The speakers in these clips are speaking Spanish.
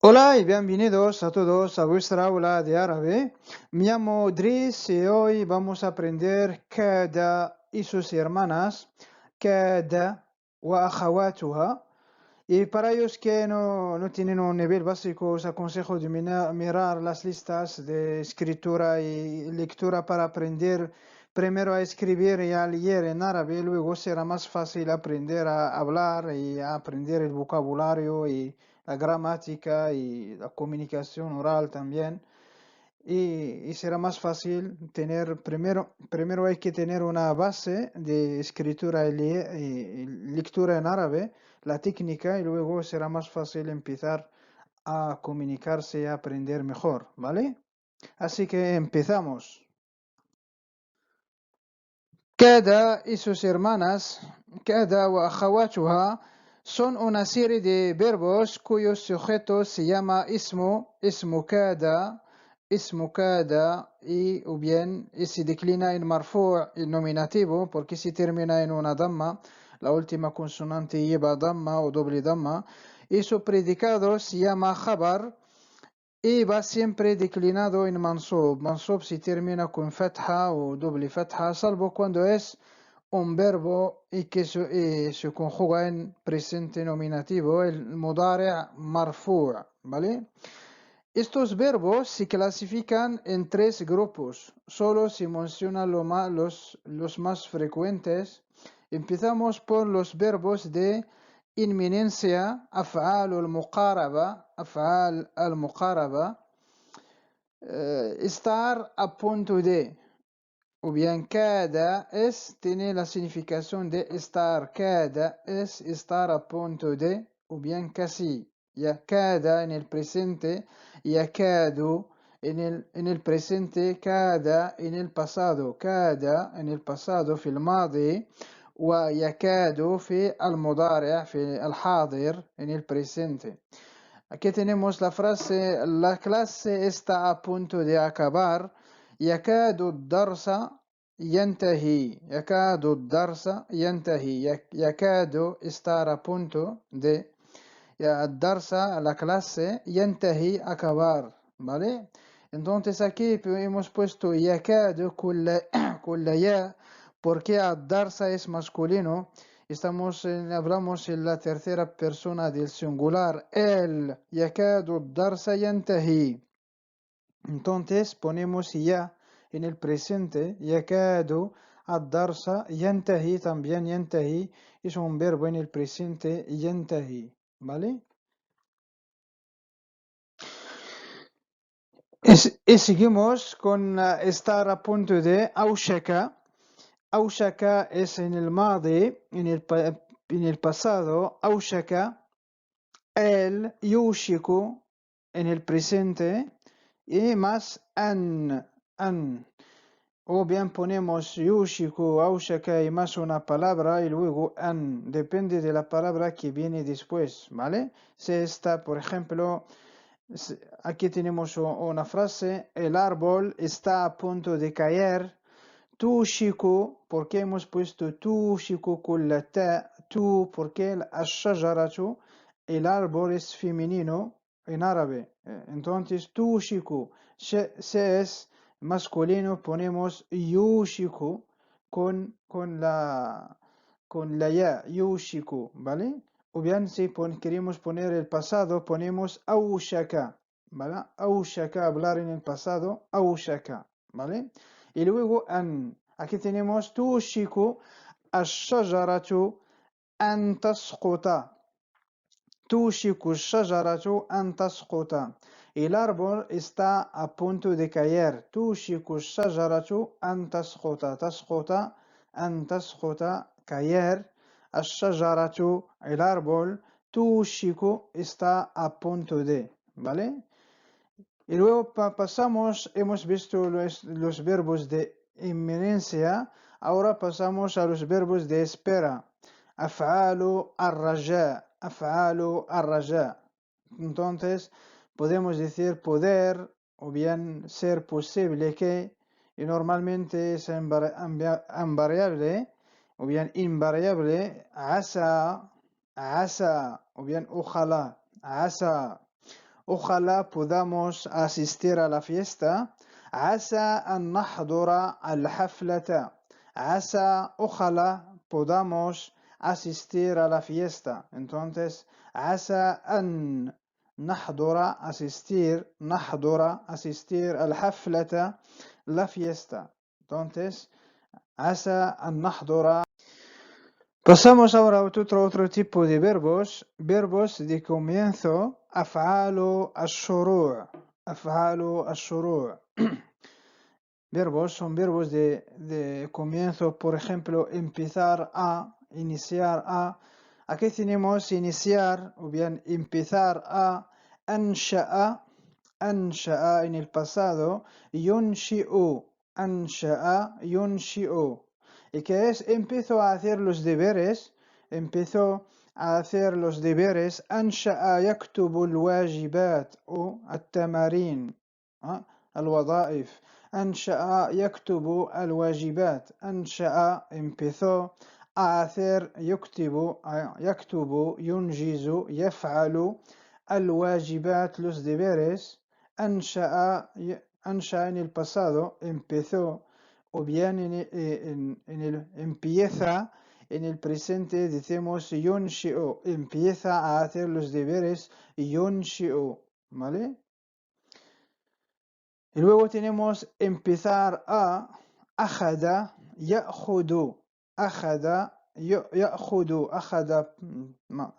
Hola y bienvenidos a todos a vuestra aula de árabe. Me llamo Dries y hoy vamos a aprender kada y sus hermanas, kada wa akhawatuha. Y para ellos que no tienen un nivel básico, os aconsejo de mirar las listas de escritura y lectura para aprender primero a escribir y a leer en árabe. Luego será más fácil aprender a hablar y a aprender el vocabulario y la gramática y la comunicación oral también. Y será más fácil tener, primero hay que tener una base de escritura y lectura en árabe, la técnica, y luego será más fácil empezar a comunicarse y a aprender mejor, ¿vale? Así que empezamos. Kada y sus hermanas, kada wa akhawatuha, son una serie de verbos cuyos sujetos se llama ismu kada, o bien y se declina en marfu' el nominativo porque se termina en una damma, la última consonante lleva damma o doble damma, y su predicado se llama khabar y va siempre declinado en mansub. Mansub se termina con fatha o doble fatha, salvo cuando es un verbo y que se conjuga en presente nominativo, el mudari' marfu', ¿vale? Estos verbos se clasifican en tres grupos. Solo se mencionan los más frecuentes. Empezamos por los verbos de inminencia, af'al al-muqaraba, estar a punto de, o bien cada tiene la significación de estar, cada es estar a punto de, o bien casi, ya cada en el presente, ya cado en el presente, cada en el pasado, cada en el pasado في الماضي ويكاد في المضارع في الحاضر en el presente. Aquí tenemos la frase, la clase está a punto de acabar. يكاد الدرس ينتهي. يكاد الدرس ينتهي. يكاد estar a punto de. الدرس, la clase, ينتهي, acabar. ¿Vale? Entonces aquí hemos puesto يكاد كل يا porque الدرس es masculino. Hablamos en la tercera persona del singular. El يكاد الدرس ينتهي. Entonces ponemos ya en el presente. يكاد الدرس ينتهي, también ينتهي es un verbo en el presente. ينتهي, ¿vale? Y seguimos con estar a punto de أوشك. أوشك es en el ماضي, en el pasado. أوشك. El يوشك en el presente. Y más an. O bien ponemos yushiku, aushaka y más una palabra y luego an. Depende de la palabra que viene después, ¿vale? Si está, por ejemplo, aquí tenemos una frase, el árbol está a punto de caer. Tushiku, ¿por qué hemos puesto tushiku con la ta? Tu, porque el árbol es femenino en árabe. Entonces, tushiku, se es masculino, ponemos yushiku con la ya, yushiku, ¿vale? O bien si queremos poner el pasado, ponemos aushaka, ¿vale? Aushaka, hablar en el pasado, aushaka, ¿vale? Y luego an. Aquí tenemos tushiku ash-shajaratu an tasquta. Tushiku ash-shajaratu an tasquta. El árbol está a punto de caer. Tushiku ash-shajaratu an tasquta. Tasquta, an tasquta, caer. Ash-shajaratu, el árbol. Tushiku está a punto de, ¿vale? Y luego pasamos, hemos visto los verbos de inminencia, ahora pasamos a los verbos de espera. Af'alu ar-raja, af'alu ar-raja. Entonces, podemos decir poder o bien ser posible que, y normalmente es invariable o bien invariable, asa, o bien ojalá, asa. ojalá podamos asistir a la fiesta. عسى أن نحضر الحفلة. عسى ojalá podamos asistir a la fiesta. Entonces, عسى أن نحضر asistir الحفلة, la fiesta. Entonces, عسى أن نحضر. Pasamos ahora a otro tipo de verbos de comienzo, أفعال الشروع. Son verbos de comienzo, por ejemplo, iniciar a. Aquí tenemos iniciar o bien empezar a. أنشأ en el pasado, ينشئ y que es empezó a hacer los deberes, أنشأ يكتب الواجبات أو التمارين, الوظائف. أنشأ يكتب الواجبات. أنشأ empezó a hacer يكتب ينجز يفعل الواجبات los deberes. أنشأ en el pasado, empezó, o bien empieza en el presente, decimos ينشئ, empieza a hacer los deberes, ينشئ, ¿vale? Y luego tenemos empezar a, أخذ يأخذ, أخذ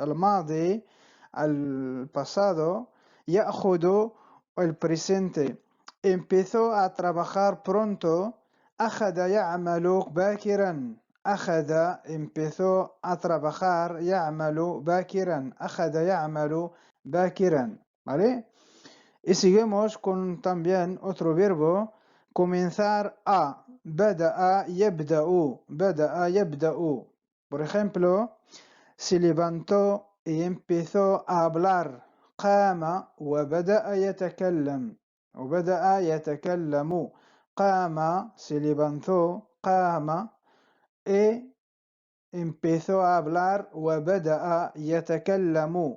الماضي, al pasado, يأخذ el presente. Empezó a trabajar pronto, أخذ يعمل باكرا. أخذ empezó a trabajar, يعمل باكرا. أخذ يعمل باكرا, ¿vale? Y seguimos con también otro verbo, comenzar a. بدأ يبدأ. Por ejemplo, se levantó y empezó a hablar. قام وبدأ يتكلم. قام, se levantó, قام, y empezó a hablar. وبدأ يتكلم.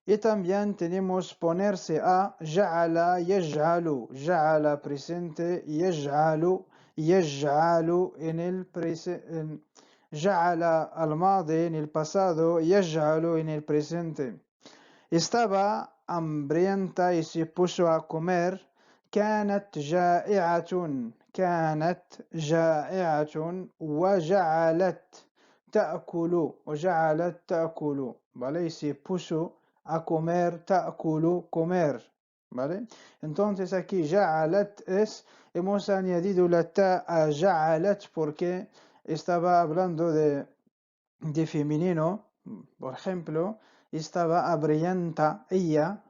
Y también tenemos ponerse a, جعل يجعل presente, يجعل en el presente, جعل al ماضي en el pasado, يجعل en el presente. Estaba hambrienta y se puso a comer. كانت جائعة وجعلت تأكل, ¿vale? Y se puso a comer, تأكل, comer, ¿vale? Entonces aquí جعلت hemos añadido la ta a جعلت porque estaba hablando de femenino. Por ejemplo, estaba hambrienta ella,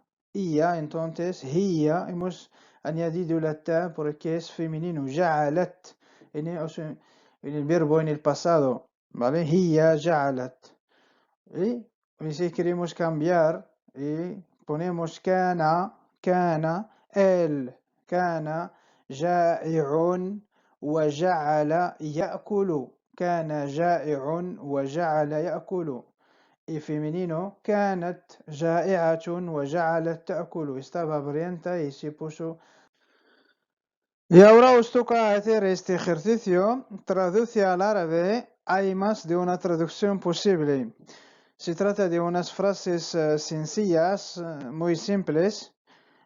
entonces هي hemos añadido la ta porque es femenino. جعلت en el verbo en el pasado, ¿vale? هي جعلت. Y si queremos cambiar y ponemos كان él كان جائع وجعل يأكل. كان جائع وجعل يأكل. Y femenino كانت جائعة وجعلت تأكل. Estaba hambrienta y se puso. Y ahora os toca hacer este ejercicio. Traduce al árabe. Hay más de una traducción posible. Se trata de unas frases sencillas, muy simples.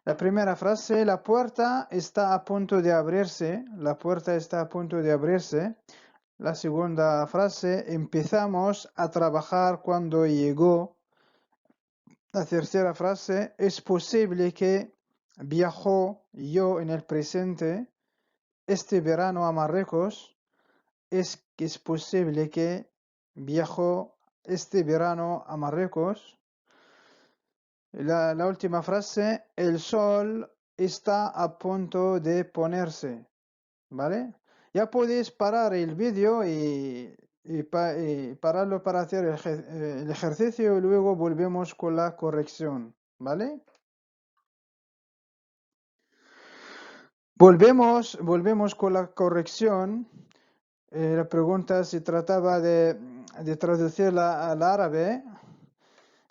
La primera frase, la puerta está a punto de abrirse. La puerta está a punto de abrirse. La segunda frase, empezamos a trabajar cuando llegó. La tercera frase, es posible que viajó yo en el presente este verano a Marruecos. Es posible que viajó este verano a Marruecos. La última frase, el sol está a punto de ponerse, ¿vale? Ya podéis parar el vídeo y pararlo para hacer el ejercicio y luego volvemos con la corrección, ¿vale? Volvemos con la corrección. La pregunta se trataba de traducirla al árabe.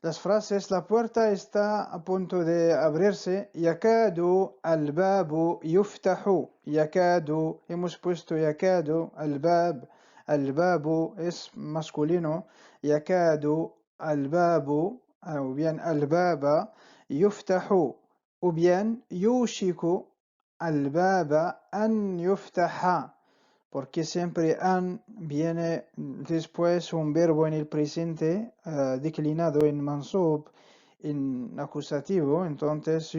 Las frases, la puerta está a punto de abrirse. Yakadu al-babu yuftahu. Yakadu, hemos puesto yakadu, al-bab. Al-babu es masculino. Yakadu al-babu, o bien al-baba, yuftahu. O bien yushiku al-baba an yuftaha. Porque siempre an viene después un verbo en el presente declinado en mansub, en acusativo. Entonces,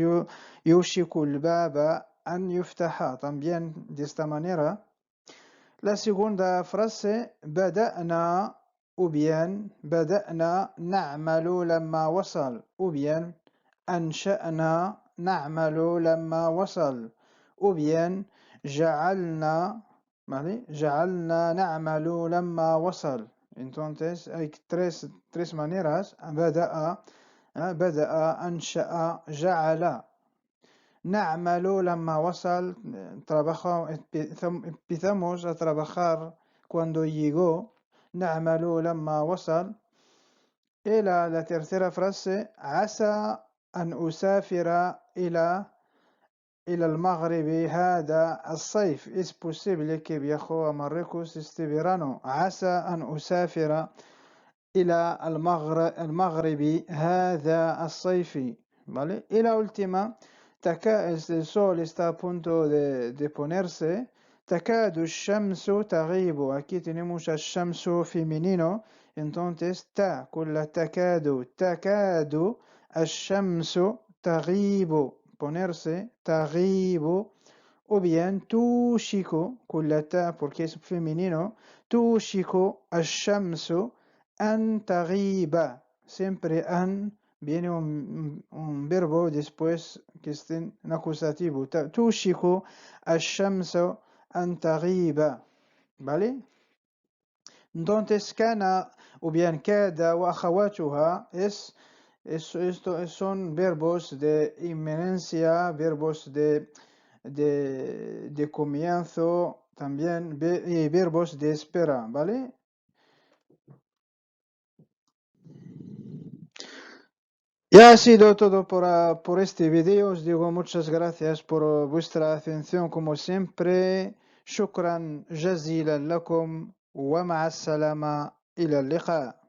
yushiku al-baba an yuftaha. También de esta manera. La segunda frase, بدأنا, o bien بدأنا نعمل لما وصل, o bien أنشأنا نعمل لما وصل, o bien جعلنا, ¿vale? جعلنا نعمل لما وصل. Entonces hay tres maneras: بدأ, أنشأ, جعل. نعمل لما وصل, empezamos a trabajar cuando llegó. نعمل لما وصل. Y la tercera frase, عسى أن أسافر إلى المغرب هذا الصيف. Es posible que viajo a Marruecos este verano. عسى أن أسافر إلى المغرب هذا الصيف. ¿Vale? Y la última, el sol está a punto de ponerse. تكاد الشمس تغيب. Aquí tenemos el shamsu femenino. Entonces, con la تكاد الشمس تغيب. Ponerse, تغيب. O bien, توشك, con la porque es femenino. توشك الشمس أن تغيب. Siempre an viene un verbo después que esté en acusativo. توشك الشمس أن تغيب. ¿Vale? Entonces, kana o bien kada o akhawatuha son verbos de inminencia, verbos de comienzo también, y verbos de espera, ¿vale? Ya ha sido todo por este video. Os digo muchas gracias por vuestra atención como siempre. شكرا جزيلا لكم ومع السلامة إلى اللقاء.